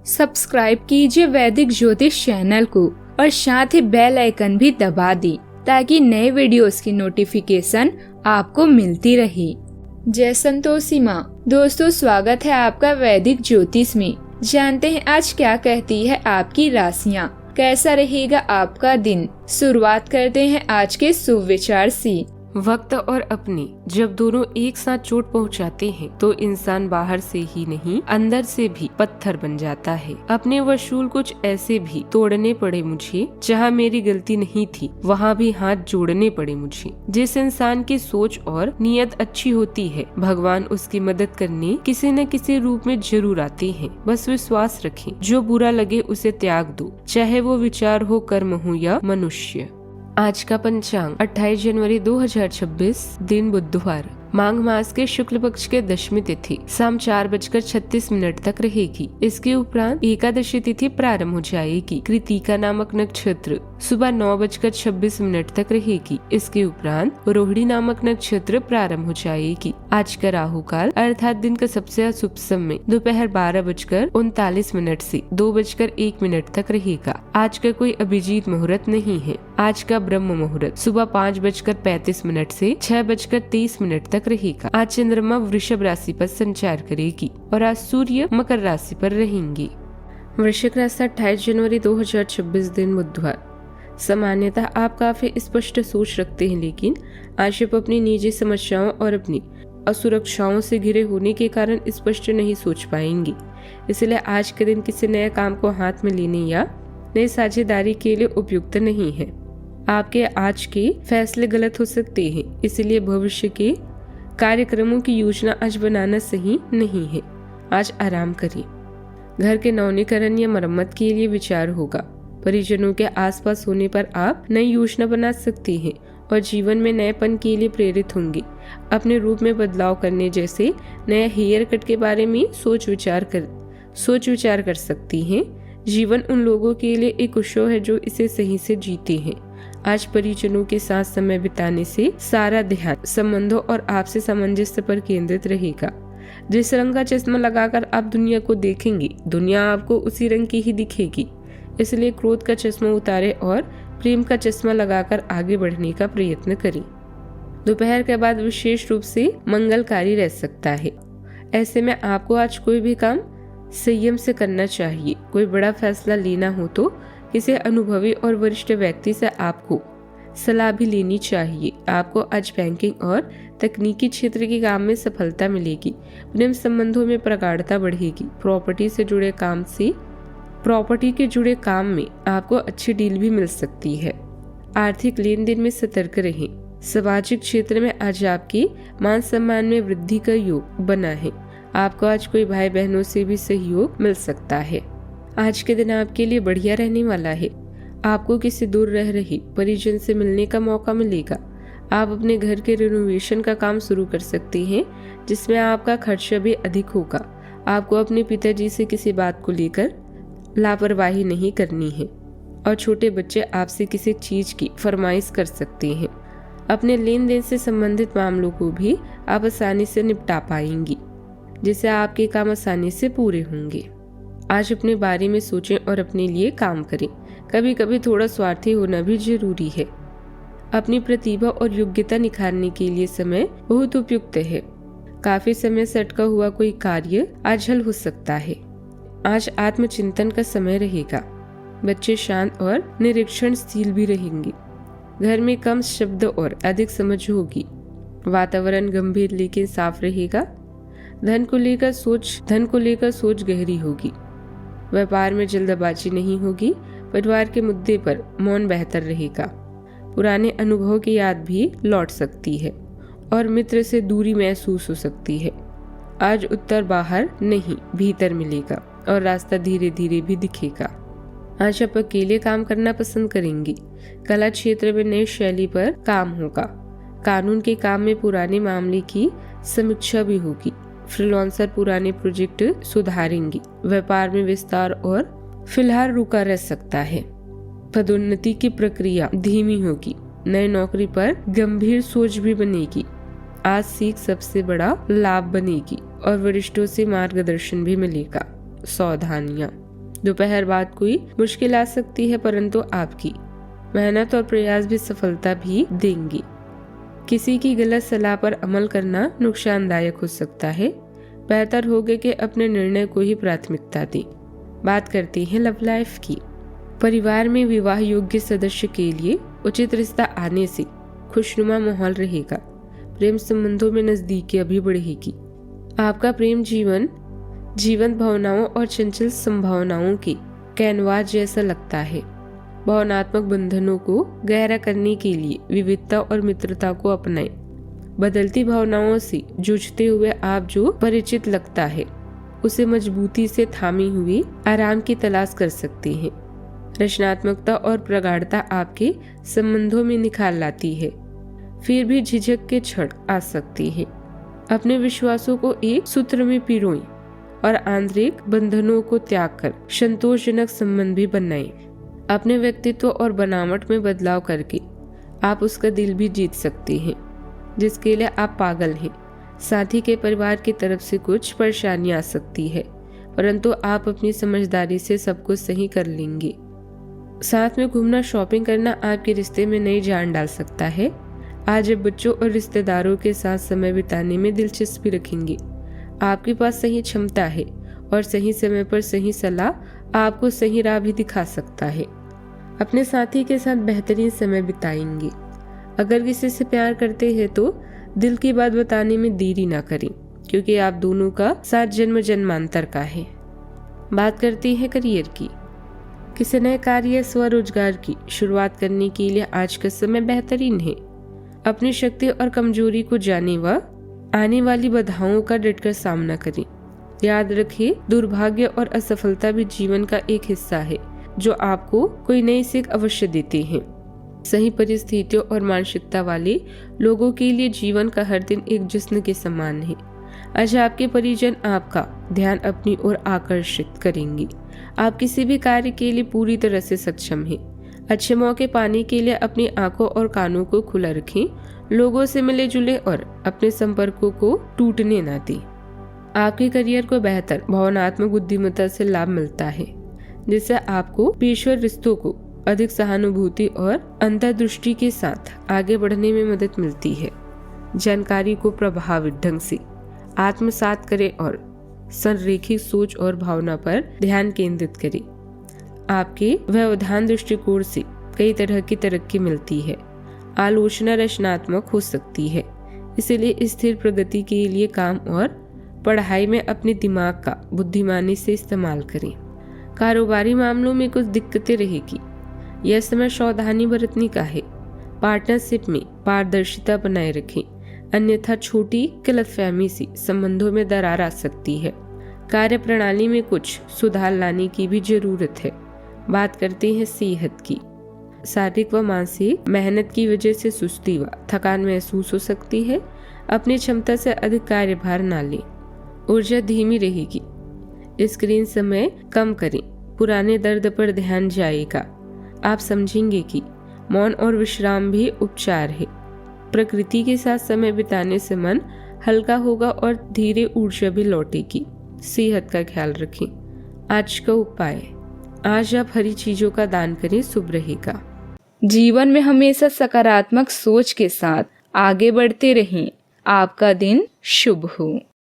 Subscribe कीजिए वैदिक ज्योतिष चैनल को और साथ ही बेल आइकन भी दबा दी ताकि नए वीडियोस की नोटिफिकेशन आपको मिलती रहे। जय संतोषी माँ। दोस्तों, स्वागत है आपका वैदिक ज्योतिष में। जानते हैं आज क्या कहती है आपकी राशियाँ, कैसा रहेगा आपका दिन। शुरुआत करते हैं आज के शुभ विचार से। वक्त और अपनी जब दोनों एक साथ चोट पहुंचाते हैं तो इंसान बाहर से ही नहीं अंदर से भी पत्थर बन जाता है। अपने वसूल कुछ ऐसे भी तोड़ने पड़े मुझे, जहां मेरी गलती नहीं थी वहां भी हाथ जोड़ने पड़े मुझे। जिस इंसान की सोच और नीयत अच्छी होती है, भगवान उसकी मदद करने किसी न किसी रूप में जरूर आते हैं। बस विश्वास रखें, जो बुरा लगे उसे त्याग दो, चाहे वो विचार हो, कर्म हो या मनुष्य। आज का पंचांग 28 जनवरी 2026, दिन बुधवार। माघ मास के शुक्ल पक्ष के दशमी तिथि शाम 4:36 तक रहेगी। इसके उपरांत एकादशी तिथि प्रारंभ हो जाएगी। कृतिका नामक नक्षत्र सुबह 9:26 तक रहेगी। इसके उपरांत रोहिणी नामक नक्षत्र प्रारंभ हो जाएगी। आज का राहु काल अर्थात दिन का सबसे अशुभ समय दोपहर 12:39 से 2:01 तक रहेगा। आज का कोई अभिजीत मुहूर्त नहीं है। आज का ब्रह्म मुहूर्त सुबह 5:35 से 6:30 तक रहेगा। आज चंद्रमा वृषभ राशि पर संचार करेगी और आज सूर्य मकर राशि पर रहेंगे। वृश्चिक राशि 28 जनवरी 2026, दिन बुधवार। सामान्यतः आप काफी स्पष्ट सोच रखते हैं, लेकिन आज आप अपनी निजी समस्याओं और अपनी असुरक्षाओं से घिरे होने के कारण स्पष्ट नहीं सोच पाएंगे। इसलिए आज के दिन किसी नए काम को हाथ में लेने या नई साझेदारी के लिए उपयुक्त नहीं है। आपके आज के फैसले गलत हो सकते हैं, इसलिए भविष्य के कार्यक्रमों की योजना आज बनाना सही नहीं है। आज आराम करें। घर के नवीनीकरण या मरम्मत के लिए विचार होगा। परिजनों के आसपास होने पर आप नई योजना बना सकते हैं और जीवन में नएपन के लिए प्रेरित होंगे। अपने रूप में बदलाव करने जैसे नया हेयर कट के बारे में सोच विचार कर सकती हैं। जीवन उन लोगों के लिए एक उत्सव है जो इसे सही से जीते हैं। आज परिजनों के साथ समय बिताने से सारा ध्यान संबंधों और आपसे सामंजस्य पर केंद्रित रहेगा। जिस रंग का चश्मा लगाकर आप दुनिया को देखेंगे, दुनिया आपको उसी रंग की ही दिखेगी। इसलिए क्रोध का चश्मा उतारें और प्रेम का चश्मा लगाकर आगे बढ़ने का प्रयत्न करें। दोपहर के बाद विशेष रूप से मंगलकारी रह सकता है। ऐसे में आपको आज कोई भी काम संयम से करना चाहिए। कोई बड़ा फैसला लेना हो तो किसी अनुभवी और वरिष्ठ व्यक्ति से आपको सलाह भी लेनी चाहिए। आपको आज बैंकिंग और तकनीकी क्षेत्र के काम में सफलता मिलेगी। प्रेम संबंधों में प्रगाढ़ता बढ़ेगी। प्रॉपर्टी के जुड़े काम में आपको अच्छी डील भी मिल सकती है। आर्थिक लेन देन में सतर्क रहें। सामाजिक क्षेत्र में आज आपके मान सम्मान में वृद्धि का योग बना है। आपको आज कोई भाई बहनों से भी सहयोग मिल सकता है। आज के दिन आपके लिए बढ़िया रहने वाला है। आपको किसी दूर रह रही परिजन से मिलने का मौका मिलेगा। आप अपने घर के रिनोवेशन का काम शुरू कर सकते हैं, जिसमें आपका खर्चा भी अधिक होगा। आपको अपने पिताजी से किसी बात को लेकर लापरवाही नहीं करनी है और छोटे बच्चे आपसे किसी चीज की फरमाइश कर सकते हैं। अपने लेन देन से संबंधित मामलों को भी आप आसानी से निपटा पाएंगी, जिससे आपके काम आसानी से पूरे होंगे। आज अपने बारे में सोचें और अपने लिए काम करें। कभी कभी थोड़ा स्वार्थी होना भी जरूरी है। अपनी प्रतिभा और योग्यता निखारने के लिए समय बहुत उपयुक्त है। काफी समय से अटका हुआ कोई कार्य आज हल हो सकता है। आज आत्मचिंतन का समय रहेगा। बच्चे शांत और निरीक्षणशील भी रहेंगे। घर में कम शब्द और अधिक समझ होगी। वातावरण गंभीर लेकिन साफ रहेगा। धन को लेकर सोच गहरी होगी। व्यापार में जल्दबाजी नहीं होगी। परिवार के मुद्दे पर मौन बेहतर रहेगा। पुराने अनुभव की याद भी लौट सकती है और मित्र से दूरी महसूस हो सकती है। आज उत्तर बाहर नहीं भीतर मिलेगा और रास्ता धीरे धीरे भी दिखेगा। आज आप अकेले काम करना पसंद करेंगी। कला क्षेत्र में नई शैली पर काम होगा। कानून के काम में पुराने मामले की समीक्षा भी होगी। फ्रीलांसर पुराने प्रोजेक्ट सुधारेंगी। व्यापार में विस्तार और फिलहाल रुका रह सकता है। पदोन्नति की प्रक्रिया धीमी होगी। नई नौकरी पर गंभीर सोच भी बनेगी। आज सीख सबसे बड़ा लाभ बनेगी और वरिष्ठों से मार्गदर्शन भी मिलेगा। सावधानियां। दोपहर बाद कोई मुश्किल आ सकती है, परंतु आपकी मेहनत और प्रयास भी सफलता भी देंगी। किसी की गलत सलाह पर अमल करना नुकसानदायक हो सकता है। बेहतर होगा कि अपने निर्णय को ही प्राथमिकता दें। बात करते हैं लव लाइफ की। परिवार में विवाह योग्य सदस्य के लिए उचित रिश्ता आने से खुशनुमा माहौल रहेगा। प्रेम संबंधों में नजदीकी अभी बढ़ेगी। आपका प्रेम जीवन जीवंत भावनाओं और चंचल संभावनाओं के कैनवास जैसा लगता है। भावनात्मक बंधनों को गहरा करने के लिए विविधता और मित्रता को अपनाएं। बदलती भावनाओं से जूझते हुए आप जो परिचित लगता है उसे मजबूती से थामे हुए आराम की तलाश कर सकते हैं। रचनात्मकता और प्रगाढ़ता आपके संबंधों में निखार लाती है। फिर भी झिझक के क्षण आ सकते हैं। अपने विश्वासों को एक सूत्र में पिरोएं और आंतरिक बंधनों को त्याग कर संतोषजनक संबंध भी बनाएं। अपने व्यक्तित्व और बनावट में बदलाव करके आप उसका दिल भी जीत सकते हैं जिसके लिए आप पागल हैं। साथी के परिवार की तरफ से कुछ परेशानी आ सकती है, परंतु आप अपनी समझदारी से सब कुछ सही कर लेंगे। साथ में घूमना, शॉपिंग करना आपके रिश्ते में नई जान डाल सकता है। आज आप बच्चों और रिश्तेदारों के साथ समय बिताने में दिलचस्पी रखेंगे। आपके पास सही क्षमता है और सही समय पर सही सलाह आपको सही राह भी दिखा सकता है। अपने साथी के साथ बेहतरीन समय बिताएंगे। अगर किसी से प्यार करते हैं तो दिल की बात बताने में देरी ना करें, क्योंकि आप दोनों का साथ जन्म जन्मांतर का है। बात करते हैं करियर की। किसी नए कार्य या स्वरोजगार की शुरुआत करने के लिए आज का समय बेहतरीन है। अपनी शक्ति और कमजोरी को जाने व आने वाली बाधाओं का डटकर सामना करें। याद रखें, दुर्भाग्य और असफलता भी जीवन का एक हिस्सा है जो आपको कोई नई सीख अवश्य देते हैं। सही परिस्थितियों और मानसिकता वाले लोगों के लिए जीवन का हर दिन एक जश्न के समान है। आज आपके परिजन आपका ध्यान अपनी ओर आकर्षित करेंगे। आप किसी भी कार्य के लिए पूरी तरह से सक्षम हैं। अच्छे मौके पाने के लिए अपनी आंखों और कानों को खुला रखें। लोगों से मिले जुले और अपने संपर्कों को टूटने न दें। आपके करियर को बेहतर भावनात्मक बुद्धिमत्ता से लाभ मिलता है, जिससे आपको पेशेवर रिश्तों को अधिक सहानुभूति और अंतर्दृष्टि के साथ आगे बढ़ने में मदद मिलती है। जानकारी को प्रभावित ढंग से आत्मसात करें और संरेखित सोच और भावना पर ध्यान केंद्रित करें। आपके व्यवधान दृष्टिकोण से कई तरह की तरक्की मिलती है। आलोचना रचनात्मक हो सकती है, इसलिए स्थिर प्रगति के लिए काम और पढ़ाई में अपने दिमाग का बुद्धिमानी से इस्तेमाल करें। कारोबारी मामलों में कुछ दिक्कतें रहेगी। यह समय सावधानी बरतने का है। पार्टनरशिप में पारदर्शिता बनाए रखें, अन्यथा छोटी गलतफहमी से संबंधों में दरार आ सकती है। कार्य प्रणाली में कुछ सुधार लाने की भी जरूरत है। बात करते हैं सेहत की। शारीरिक व मानसिक मेहनत की वजह से सुस्ती व थकान महसूस हो सकती है। अपनी क्षमता से अधिक कार्यभार न लें। ऊर्जा धीमी रहेगी। स्क्रीन समय कम करें। पुराने दर्द पर ध्यान जाएगा। आप समझेंगे कि मौन और विश्राम भी उपचार है। प्रकृति के साथ समय बिताने से मन हल्का होगा और धीरे ऊर्जा भी लौटेगी। सेहत का ख्याल रखें। आज का उपाय, आज आप हरी चीजों का दान करें, शुभ रहेगा। जीवन में हमेशा सकारात्मक सोच के साथ आगे बढ़ते रहें। आपका दिन शुभ हो।